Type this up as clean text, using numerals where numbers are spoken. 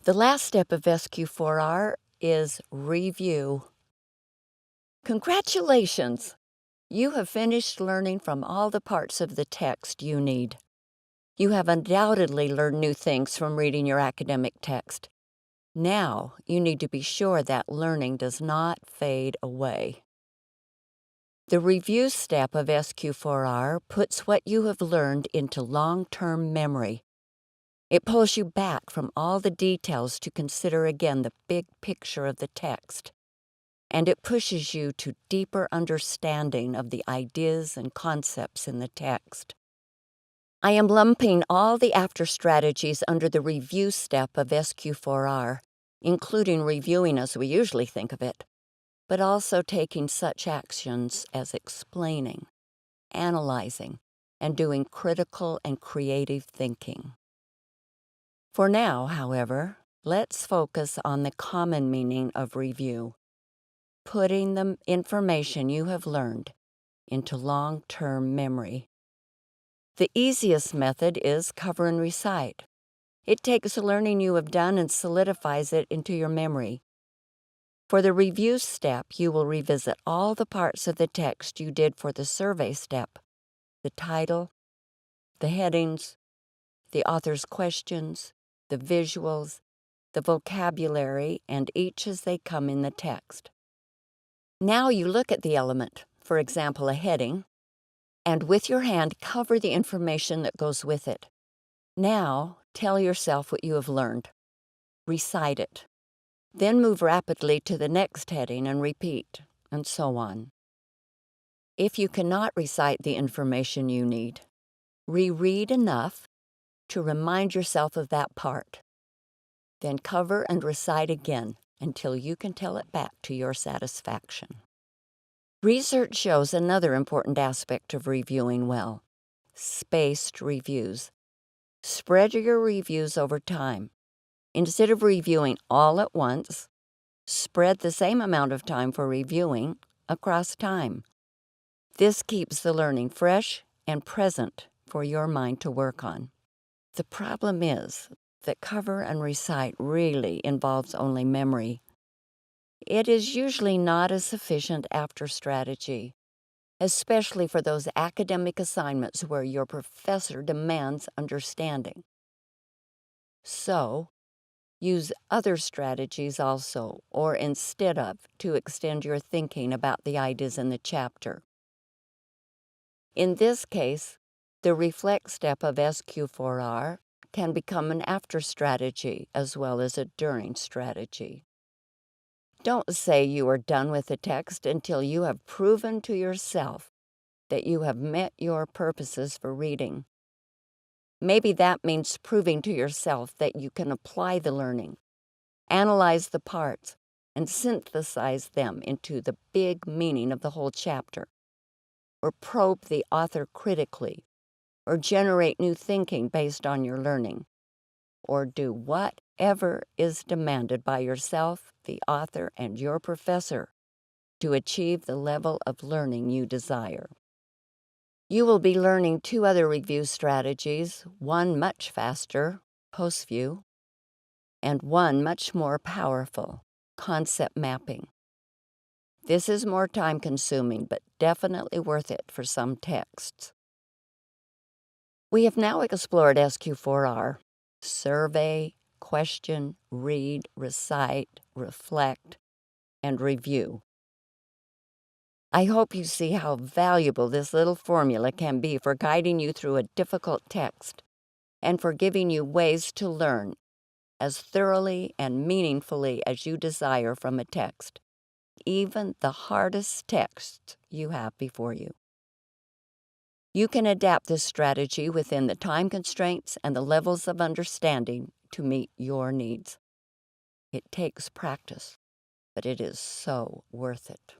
The last step of SQ4R is review. Congratulations! You have finished learning from all the parts of the text you need. You have undoubtedly learned new things from reading your academic text. Now you need to be sure that learning does not fade away. The review step of SQ4R puts what you have learned into long-term memory. It pulls you back from all the details to consider again the big picture of the text, and it pushes you to deeper understanding of the ideas and concepts in the text. I am lumping all the after strategies under the review step of SQ4R, including reviewing as we usually think of it, but also taking such actions as explaining, analyzing, and doing critical and creative thinking. For now, however, let's focus on the common meaning of review, putting the information you have learned into long-term memory. The easiest method is cover and recite. It takes the learning you have done and solidifies it into your memory. For the review step, you will revisit all the parts of the text you did for the survey step: the title, the headings, the author's questions, the visuals, the vocabulary, and each as they come in the text. Now you look at the element, for example, a heading, and with your hand cover the information that goes with it. Now tell yourself what you have learned. Recite it. Then move rapidly to the next heading and repeat, and so on. If you cannot recite the information you need, reread enough to remind yourself of that part. Then cover and recite again until you can tell it back to your satisfaction. Research shows another important aspect of reviewing well: spaced reviews. Spread your reviews over time. Instead of reviewing all at once, spread the same amount of time for reviewing across time. This keeps the learning fresh and present for your mind to work on. The problem is that cover and recite really involves only memory. It is usually not a sufficient after strategy, especially for those academic assignments where your professor demands understanding. So, use other strategies also, or instead of, to extend your thinking about the ideas in the chapter. In this case, the reflect step of SQ4R can become an after strategy as well as a during strategy. Don't say you are done with the text until you have proven to yourself that you have met your purposes for reading. Maybe that means proving to yourself that you can apply the learning, analyze the parts, and synthesize them into the big meaning of the whole chapter, or probe the author critically, or generate new thinking based on your learning, or do whatever is demanded by yourself, the author, and your professor to achieve the level of learning you desire. You will be learning two other review strategies, one much faster, post-view, and one much more powerful, concept mapping. This is more time-consuming, but definitely worth it for some texts. We have now explored SQ4R: survey, question, read, recite, reflect, and review. I hope you see how valuable this little formula can be for guiding you through a difficult text and for giving you ways to learn as thoroughly and meaningfully as you desire from a text, even the hardest text you have before you. You can adapt this strategy within the time constraints and the levels of understanding to meet your needs. It takes practice, but it is so worth it.